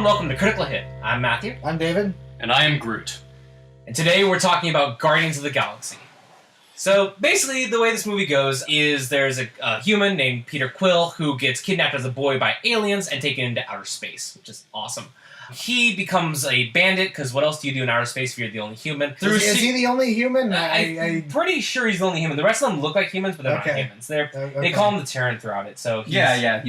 and welcome to Critical Hit. I'm Matthew. I'm David. And I am Groot. And today we're talking about Guardians of the Galaxy. So basically the way this movie goes is there's a human named Peter Quill who gets kidnapped as a boy by aliens and taken into outer space, which is awesome. He becomes a bandit, because what else do you do in outer space if you're the only human? Is he the only human? I'm pretty sure he's the only human. The rest of them look like humans, but they're not humans. They call him the Terran throughout it. So he's the Terran. Yeah,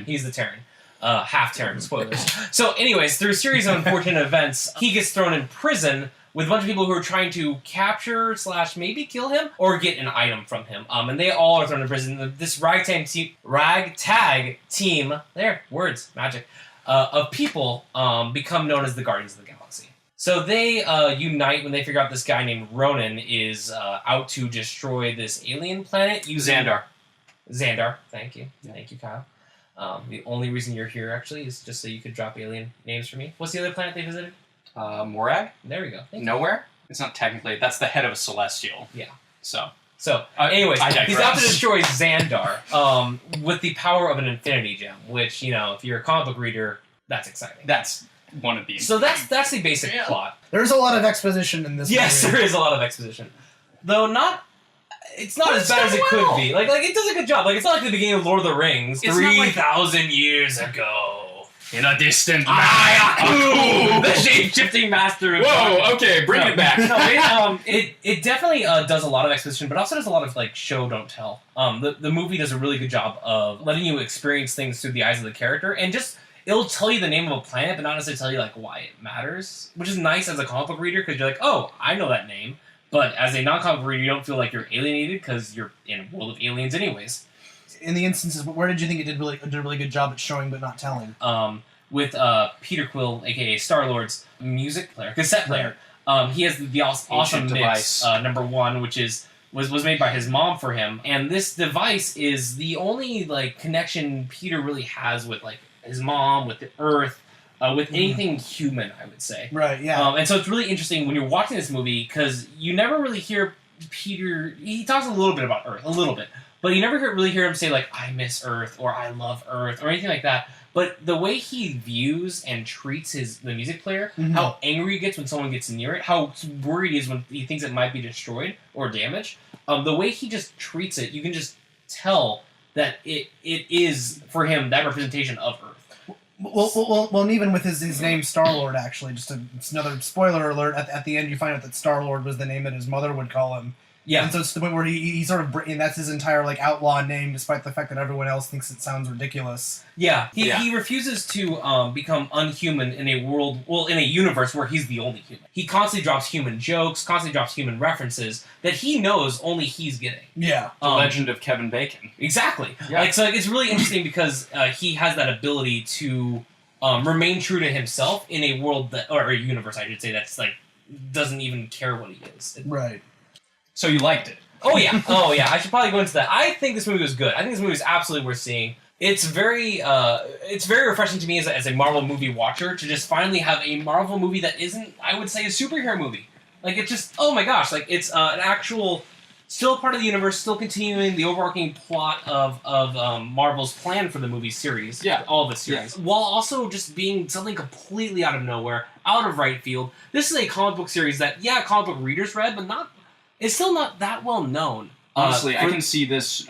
he's the Terran. Half Terran, spoilers. So anyways, through a series of unfortunate events, he gets thrown in prison with a bunch of people who are trying to capture / maybe kill him or get an item from him. And they all are thrown in prison. This ragtag team, there, words, magic, of people become known as the Guardians of the Galaxy. So they unite when they figure out this guy named Ronan is out to destroy this alien planet using... Xandar, thank you. Yeah. Thank you, Kyle. The only reason you're here, actually, is just so you could drop alien names for me. What's the other planet they visited? Morag? There we go. Nowhere? It's not technically. That's the head of a celestial. Yeah. So anyways, I digress. He's out to destroy Xandar with the power of an Infinity Gem, which, you know, if you're a comic book reader, that's exciting. That's one of these. So that's the basic plot. There's a lot of exposition in this movie. Yes, there is a lot of exposition. Though it's not as bad as it could be. Like it does a good job. Like, it's not like the beginning of Lord of the Rings 3,000 years ago. In a distant land. The shape-shifting master of... Whoa, okay, bring it back. No, it definitely does a lot of exposition, but also does a lot of, like, show, don't tell. The movie does a really good job of letting you experience things through the eyes of the character, and just... It'll tell you the name of a planet, but not necessarily tell you, like, why it matters. Which is nice as a comic book reader, because you're like, oh, I know that name. But as a non-comic book reader, you don't feel like you're alienated, because you're in a world of aliens anyways. In the instances, where did you think it did a really good job at showing but not telling? With Peter Quill, aka Star-Lord's music player, cassette player. He has the awesome mix, number 1, which was made by his mom for him. And this device is the only connection Peter really has with his mom, with the Earth, with anything human, I would say. Right, yeah. And so it's really interesting when you're watching this movie, because you never really hear Peter... He talks a little bit about Earth, a little bit. But you never really hear him say, I miss Earth, or I love Earth, or anything like that. But the way he views and treats the music player, how angry he gets when someone gets near it, how worried he is when he thinks it might be destroyed or damaged, the way he just treats it, you can just tell that it is, for him, that representation of Earth. Well, and even with his name Star-Lord, actually, it's another spoiler alert, at the end you find out that Star-Lord was the name that his mother would call him. Yeah. And so it's the point where he sort of... And that's his entire, outlaw name, despite the fact that everyone else thinks it sounds ridiculous. Yeah. He refuses to become unhuman in a world... Well, in a universe where he's the only human. He constantly drops human jokes, constantly drops human references that he knows only he's getting. Yeah. The legend of Kevin Bacon. Exactly. Yeah. So it's really interesting because he has that ability to remain true to himself in a world that... Or a universe, I should say, that's, doesn't even care what he is. Right. So you liked it? Oh yeah, I should probably go into that. I think this movie was good. I think this movie is absolutely worth seeing. It's very refreshing to me as a Marvel movie watcher to just finally have a Marvel movie that isn't, I would say, a superhero movie. It's just, oh my gosh, it's an actual, still part of the universe, still continuing the overarching plot of Marvel's plan for the movie series. Yeah. All of its series. Yeah. While also just being something completely out of nowhere, out of right field. This is a comic book series that, comic book readers read, but it's still not that well known. Honestly, I can see this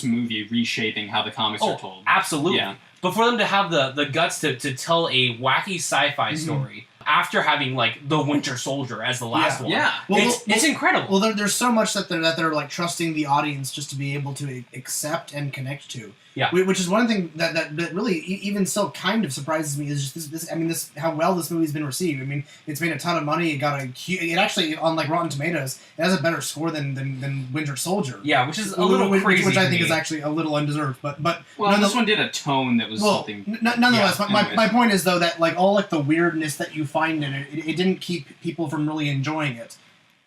movie reshaping how the comics are told. Absolutely. Yeah. But for them to have the guts to tell a wacky sci-fi story after having the Winter Soldier as the last one, it's incredible. Well, there's so much that they're trusting the audience just to be able to accept and connect to. Yeah. Which is one thing that really even still kind of surprises me is just this how well this movie's been received. I mean, it's made a ton of money. It actually on Rotten Tomatoes, it has a better score than Winter Soldier. Yeah, which is a little crazy. Which I think is actually a little undeserved. But this one did a tone that was something. Nonetheless, my point is though that all the weirdness that you find in it didn't keep people from really enjoying it.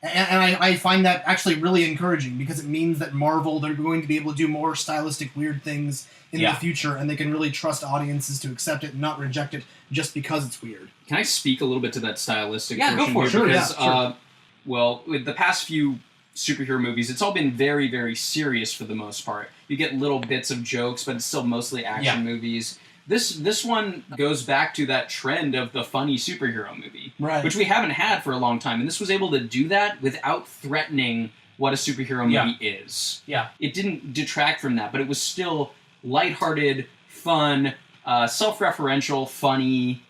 And I find that actually really encouraging because it means that Marvel, they're going to be able to do more stylistic weird things in the future, and they can really trust audiences to accept it and not reject it just because it's weird. Can I speak a little bit to that stylistic portion? Yeah, go for it. Sure, because, well, with the past few superhero movies, it's all been very, very serious for the most part. You get little bits of jokes, but it's still mostly action movies. This one goes back to that trend of the funny superhero movie, right, which we haven't had for a long time, and this was able to do that without threatening what a superhero movie is. Yeah. It didn't detract from that, but it was still lighthearted, fun, self-referential, funny,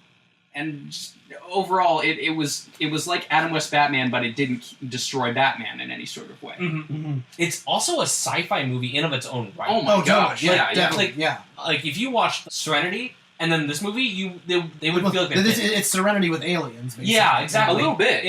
and just overall, it was like Adam West Batman, but it didn't destroy Batman in any sort of way. Mm-hmm. Mm-hmm. It's also a sci-fi movie in of its own right. Oh my gosh! Like, like if you watched Serenity and then this movie, they would feel like it's Serenity with aliens. Basically. Yeah, exactly. A little bit.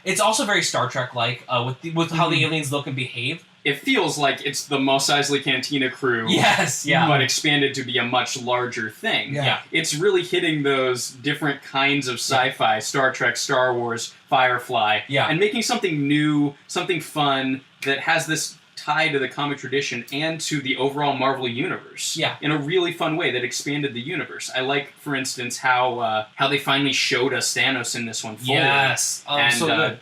It's also very Star Trek like with how the aliens look and behave. It feels like it's the Mos Eisley Cantina crew. Yes, yeah. But expanded to be a much larger thing. Yeah. It's really hitting those different kinds of sci-fi, Star Trek, Star Wars, Firefly, and making something new, something fun that has this tie to the comic tradition and to the overall Marvel universe. Yeah. In a really fun way that expanded the universe. I like, for instance, how they finally showed us Thanos in this one fully. Yes. And so good.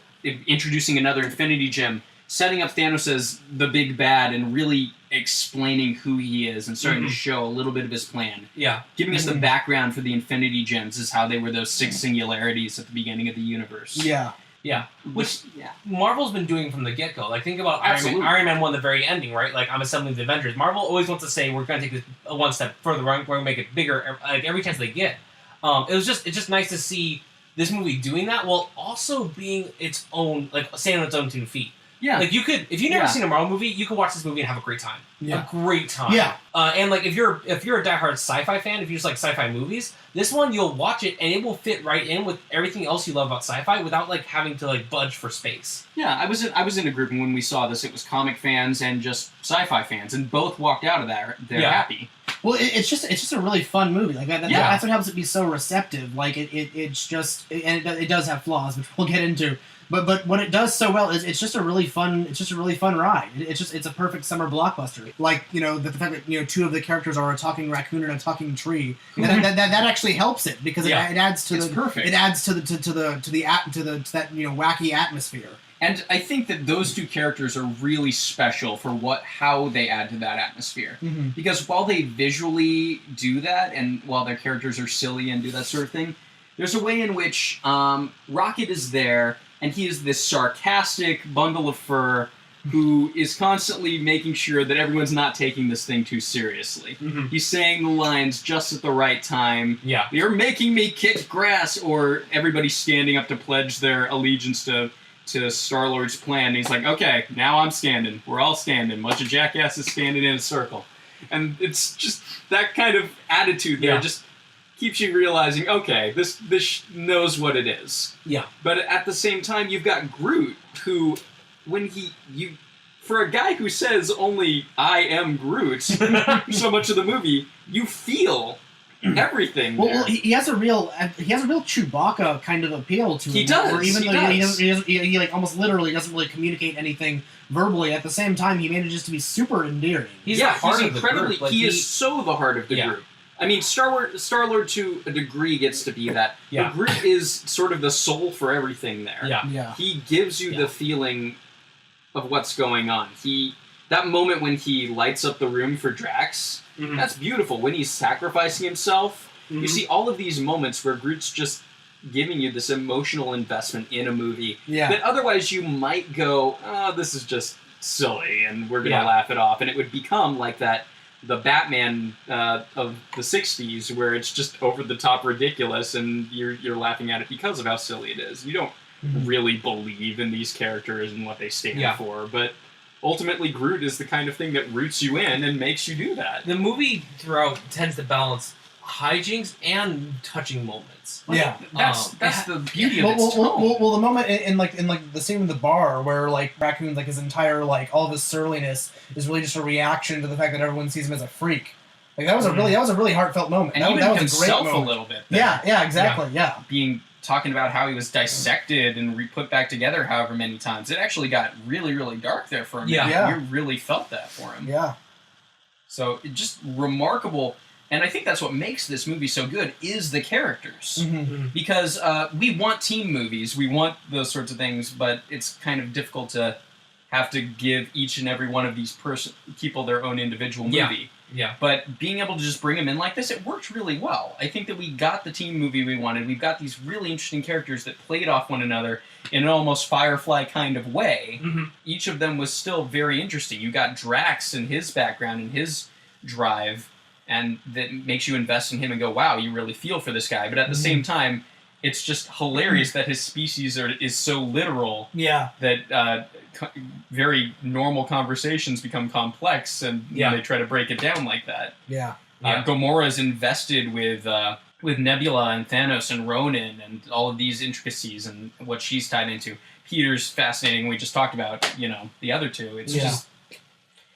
Introducing another Infinity Gem, setting up Thanos as the big bad and really explaining who he is and starting to show a little bit of his plan. Yeah. Giving us the background for the Infinity Gems is how they were those 6 singularities at the beginning of the universe. Yeah. Yeah. Which Marvel's been doing from the get-go. Like, think about Iron Man 1, the very ending, right? Like, I'm assembling the Avengers. Marvel always wants to say, we're going to take this one step further. We're going to make it bigger, like, every chance they get. It's just nice to see this movie doing that while also being its own, like, standing on its own 2 feet. Yeah. Like, you could, if you've never seen a Marvel movie, you could watch this movie and have a great time. Yeah. A great time. Yeah. And, like, if you're a diehard sci-fi fan, if you just like sci-fi movies, this one, you'll watch it and it will fit right in with everything else you love about sci-fi without, like, having to, like, budge for space. Yeah, I was in a group, and when we saw this, it was comic fans and just sci-fi fans, and both walked out of there happy. Well, it's just a really fun movie. Like that's what helps it be so receptive. Like it's just, and it does have flaws, which we'll get into. But what it does so well is it's just a really fun ride. It's a perfect summer blockbuster. Like, you know, the fact that, you know, 2 of the characters are a talking raccoon and a talking tree. And that actually helps it because it adds to perfect. It adds to that, you know, wacky atmosphere. And I think that those 2 characters are really special for how they add to that atmosphere. Mm-hmm. Because while they visually do that, and while their characters are silly and do that sort of thing, there's a way in which Rocket is there, and he is this sarcastic bundle of fur who is constantly making sure that everyone's not taking this thing too seriously. Mm-hmm. He's saying the lines just at the right time. Yeah. You're making me kick grass, or everybody's standing up to pledge their allegiance to Star-Lord's plan. And he's like, okay, now I'm standing. We're all standing. Bunch of jackasses standing in a circle. And it's just that kind of attitude there just keeps you realizing, okay, this knows what it is. Yeah. But at the same time, you've got Groot, who, when for a guy who says only, I am Groot, so much of the movie, you feel everything. Well, he has a real Chewbacca kind of appeal to him. He does. Where even though he like almost literally doesn't really communicate anything verbally, at the same time he manages to be super endearing. He's incredibly. Like, he is so the heart of the group. I mean, Star-Lord to a degree gets to be that. Yeah. But Groot is sort of the soul for everything there. Yeah. He gives you the feeling of what's going on. That moment when he lights up the room for Drax, that's beautiful. When he's sacrificing himself, you see all of these moments where Groot's just giving you this emotional investment in a movie that otherwise you might go, oh, this is just silly, and we're going to laugh it off. And it would become like that, the Batman of the 60s, where it's just over-the-top ridiculous, and you're laughing at it because of how silly it is. You don't really believe in these characters and what they stand for, but ultimately Groot is the kind of thing that roots you in and makes you do that. The movie throughout tends to balance hijinks and touching moments. That's the beauty of its tone. Well, the moment in the scene in the bar where like Raccoon's like his entire like all of his surliness is really just a reaction to the fact that everyone sees him as a freak. Like that was a really heartfelt moment. And that was a great moment. A little bit. Exactly. Talking about how he was dissected and put back together however many times. It actually got really, really dark there for a minute. You really felt that for him. Yeah. So it just remarkable. And I think that's what makes this movie so good is the characters. Because we want team movies, we want those sorts of things, but it's kind of difficult to have to give each and every one of these people their own individual movie. Yeah. But being able to just bring him in like this, it worked really well. I think that we got the team movie we wanted. We've got these really interesting characters that played off one another in an almost Firefly kind of way. Mm-hmm. Each of them was still very interesting. You got Drax and his background and his drive, and that makes you invest in him and go, wow, you really feel for this guy. But at the same time, it's just hilarious that his species is so literal that very normal conversations become complex, and they try to break it down like that. Gamora's invested with Nebula and Thanos and Ronan and all of these intricacies and what she's tied into. Peter's fascinating. We just talked about, the other two. It's just...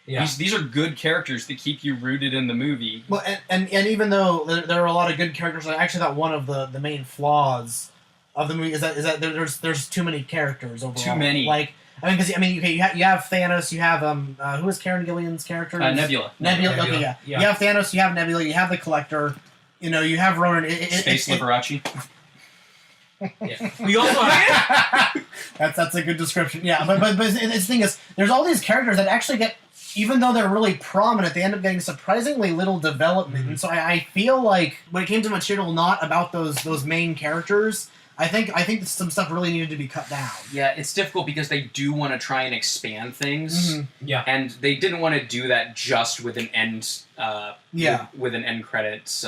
Yeah. These are good characters that keep you rooted in the movie. Well, and even though there are a lot of good characters, I actually thought one of the main flaws of the movie is that there's too many characters overall. Too many. You have Thanos, you have who is Karen Gillian's character? Nebula. Okay, yeah. You have Thanos, you have Nebula, you have the Collector, you have Ronan. Space Liberace. Yeah. We also have... that's a good description. Yeah, but the thing is, there's all these characters that actually get, even though they're really prominent, they end up getting surprisingly little development. And so I feel like when it came to material not about those main characters, I think some stuff really needed to be cut down. Yeah, it's difficult because they do want to try and expand things. Yeah, and they didn't want to do that just with an end. With an end credits.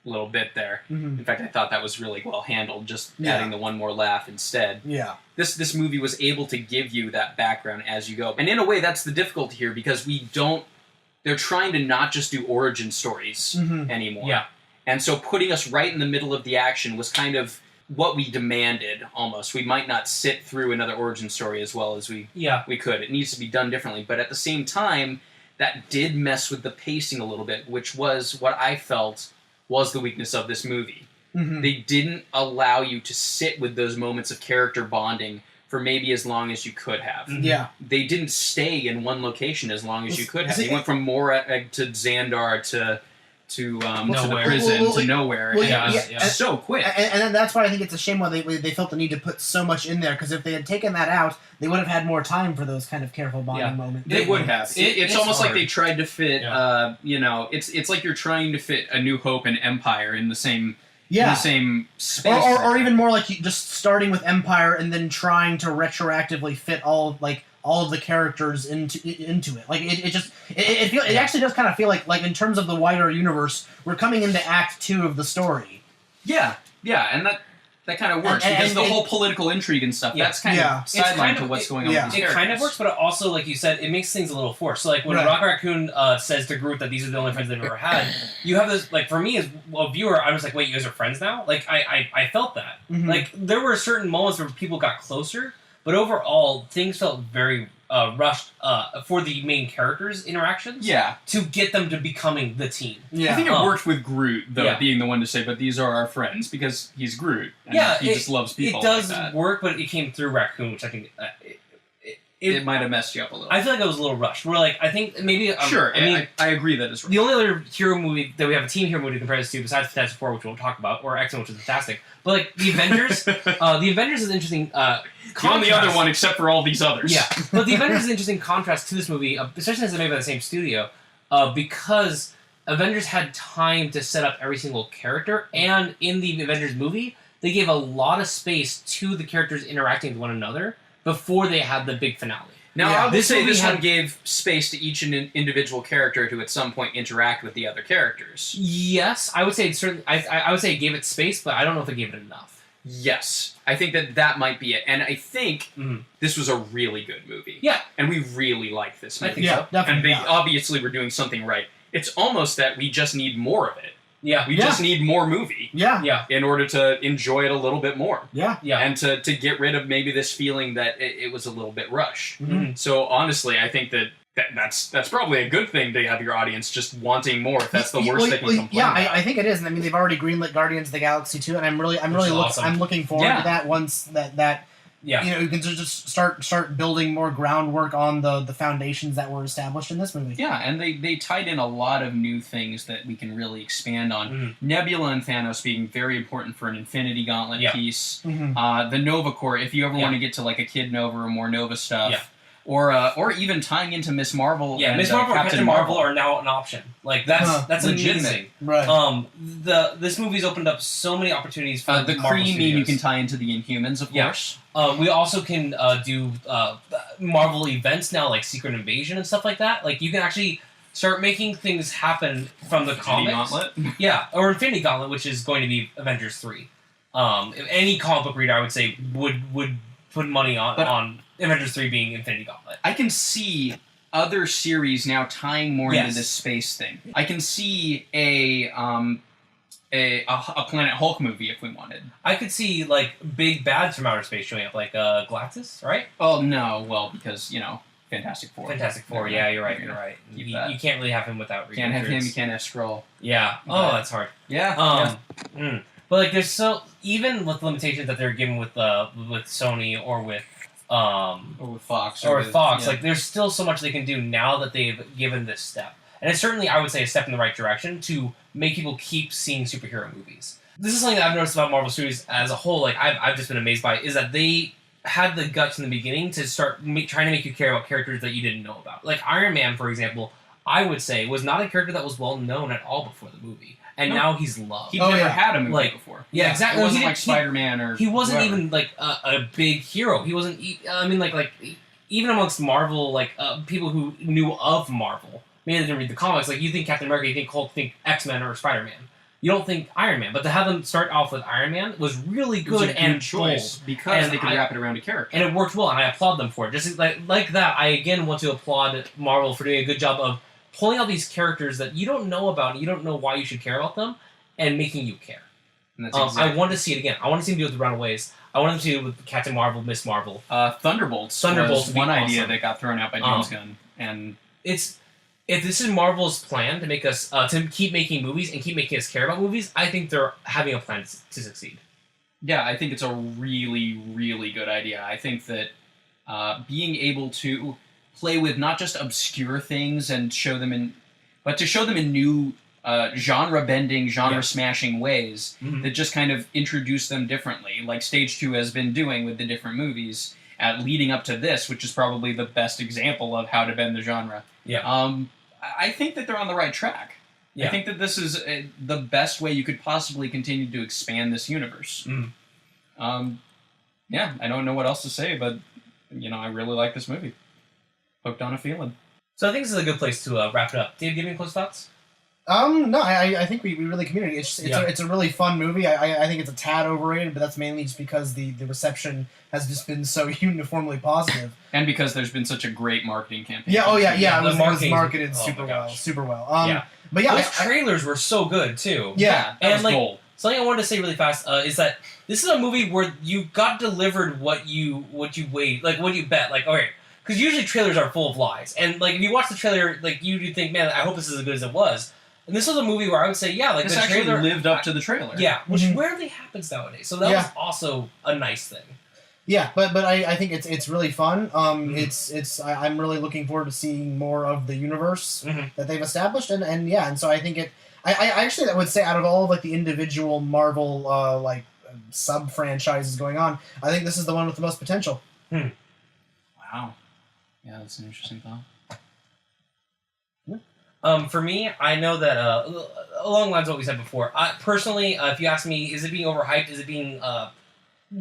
Little bit there. In fact, I thought that was really well handled, just adding the one more laugh instead. Yeah. This movie was able to give you that background as you go. And in a way, that's the difficulty here, because they're trying to not just do origin stories anymore. Yeah. And so putting us right in the middle of the action was kind of what we demanded, almost. We might not sit through another origin story as well as we could. It needs to be done differently. But at the same time, that did mess with the pacing a little bit, which was what I felt was the weakness of this movie. They didn't allow you to sit with those moments of character bonding for maybe as long as you could have. Yeah. They didn't stay in one location as long as you could have. They went from Morag to Xandar to the prison to nowhere. So quick. And that's why I think it's a shame why they felt the need to put so much in there, because if they had taken that out, they would have had more time for those kind of careful bonding moments. They would have. It's almost hard. Like they tried to fit, it's like you're trying to fit A New Hope and Empire in the same space. Or even more like just starting with Empire and then trying to retroactively fit all of the characters into it. Like it actually does kind of feel like in terms of the wider universe, we're coming into Act 2 of the story. Yeah, and that kind of works, because the whole political intrigue and stuff, that's kind of sidelined to what's going on with these characters. It kind of works, but it also, like you said, it makes things a little forced. So, like, when Rocket Raccoon says to Groot that these are the only friends they've ever had, you have this, like, for me as a viewer, I was like, wait, you guys are friends now? Like, I felt that. Like, there were certain moments where people got closer, but overall, things felt very rushed for the main characters' interactions. Yeah. To get them to becoming the team. Yeah. I think it worked with Groot, though, being the one to say, but these are our friends, because he's Groot. And he just loves people. It does like that. work, but it came through Raccoon, which I think... It might have messed you up a little. I feel like it was a little rushed. We're like, I think maybe... I agree that it's rushed. The only other hero movie that we have a team hero movie to compare this to, besides Fantastic Four, which we'll talk about, or X-Men, which is fantastic, but like the Avengers, the Avengers is an interesting contrast. The only other one except for all these others. Yeah, but the Avengers is an interesting contrast to this movie, especially since it's made by the same studio, because Avengers had time to set up every single character, and in the Avengers movie, they gave a lot of space to the characters interacting with one another before they had the big finale. Now, I would say this one gave space to each individual character to at some point interact with the other characters. Yes, I would say it certainly. I would say it gave it space, but I don't know if it gave it enough. Yes, I think that might be it, and I think this was a really good movie. Yeah, and we really like this movie. I think so. Definitely. And they obviously were doing something right. It's almost that we just need more of it. Yeah, we just need more movie. Yeah. In order to enjoy it a little bit more. Yeah. And to get rid of maybe this feeling that it was a little bit rushed. So honestly, I think that's probably a good thing to have your audience just wanting more. If that's the worst they can complain about. I think it is. And I mean, they've already greenlit Guardians of the Galaxy 2, and I'm looking forward to that once that. Yeah, you can just start building more groundwork on the foundations that were established in this movie. Yeah, and they tied in a lot of new things that we can really expand on. Nebula and Thanos being very important for an Infinity Gauntlet piece. The Nova Corps, if you ever want to get to like a Kid Nova or more Nova stuff. or even tying into Miss Marvel. Yeah, Miss Marvel and Captain Marvel are now an option. Like that's legitimate. Right. This movie's opened up so many opportunities for the Marvel Kree Studios. you can tie into the Inhumans, of course. We also can do Marvel events now, like Secret Invasion and stuff like that. Like you can actually start making things happen from the comics. Gauntlet? Yeah, or Infinity Gauntlet, which is going to be Avengers 3. If any comic book reader, I would say, would put money on Avengers 3 being Infinity Gauntlet. I can see other series now tying more into this space thing. I can see a Planet Hulk movie if we wanted. I could see, like, big bads from outer space showing up, like Galactus, right? Oh, no. Well, because, Fantastic Four. Fantastic Four, yeah, you're right. You can't really have him without Reed Can't have Richards. him, you can't have Skrull. Yeah. Oh, that's hard. Yeah. But, like, there's even with limitations that they're given with Sony or with Fox. Like, there's still so much they can do now that they've given this step. And it's certainly, I would say, a step in the right direction to make people keep seeing superhero movies. This is something that I've noticed about Marvel Studios as a whole, like, I've just been amazed by, is that they had the guts in the beginning to start trying to make you care about characters that you didn't know about. Like, Iron Man, for example, I would say, was not a character that was well known at all before the movie. And now he's loved. He'd never had a movie before. Yeah, exactly. It wasn't like Spider-Man or he wasn't whoever. even, like, a big hero. He wasn't... I mean, like even amongst Marvel, like, people who knew of Marvel, maybe they didn't read the comics, like, you think Captain America, you think Hulk, think X-Men or Spider-Man. You don't think Iron Man. But to have them start off with Iron Man was really good and choice bold. Because they could wrap it around a character. And it worked well, and I applaud them for it. Just like that, I again want to applaud Marvel for doing a good job of pulling out these characters that you don't know about, and you don't know why you should care about them, and making you care. And that's exactly. I want to see it again. I want to see them do it with the Runaways. I want them to do it with Captain Marvel, Miss Marvel. Thunderbolts was one idea that got thrown out by James Gunn. And if this is Marvel's plan to make us to keep making movies and keep making us care about movies, I think they're having a plan to succeed. Yeah, I think it's a really, really good idea. I think that being able to play with not just obscure things and show them in new genre-bending, genre-smashing ways that just kind of introduce them differently, like Stage 2 has been doing with the different movies, leading up to this, which is probably the best example of how to bend the genre. Yeah. I think that they're on the right track. Yeah. I think that this is the best way you could possibly continue to expand this universe. Yeah, I don't know what else to say, but, I really like this movie. Hooked on a feeling. So I think this is a good place to wrap it up. Dave, give me close thoughts? No, I think we really communicated. It's a really fun movie. I think it's a tad overrated, but that's mainly just because the reception has just been so uniformly positive. And because there's been such a great marketing campaign. Yeah, it was marketed super well. But yeah, those trailers were so good too. Yeah, and like gold. Something I wanted to say really fast is that this is a movie where you got delivered what you weighed, like what you bet. Like, okay, because usually trailers are full of lies, and like if you watch the trailer, like you think, man, I hope this is as good as it was. And this was a movie where I would say, yeah, like this the trailer actually lived up to the trailer. Yeah, which rarely happens nowadays. So that was also a nice thing. Yeah, but I think it's really fun. I'm really looking forward to seeing more of the universe that they've established, and so I think I actually would say out of all of like the individual Marvel sub franchises going on, I think this is the one with the most potential. Wow. Yeah, that's an interesting thought. For me, I know that along the lines of what we said before, personally, if you ask me, is it being overhyped? Is it being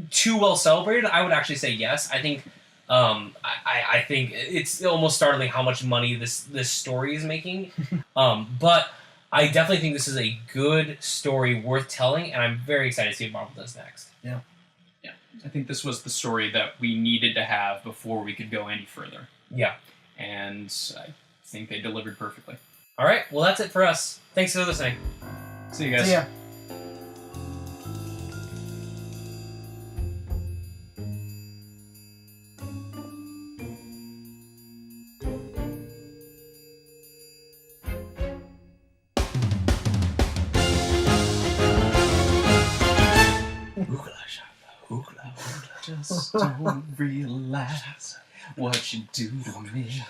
too well celebrated? I would actually say yes. I think I think it's almost startling how much money this story is making. But I definitely think this is a good story worth telling, and I'm very excited to see what Marvel does next. Yeah. I think this was the story that we needed to have before we could go any further. Yeah. And I think they delivered perfectly. All right, well, that's it for us. Thanks for listening. See you guys. See ya. Just don't realize what you do to me.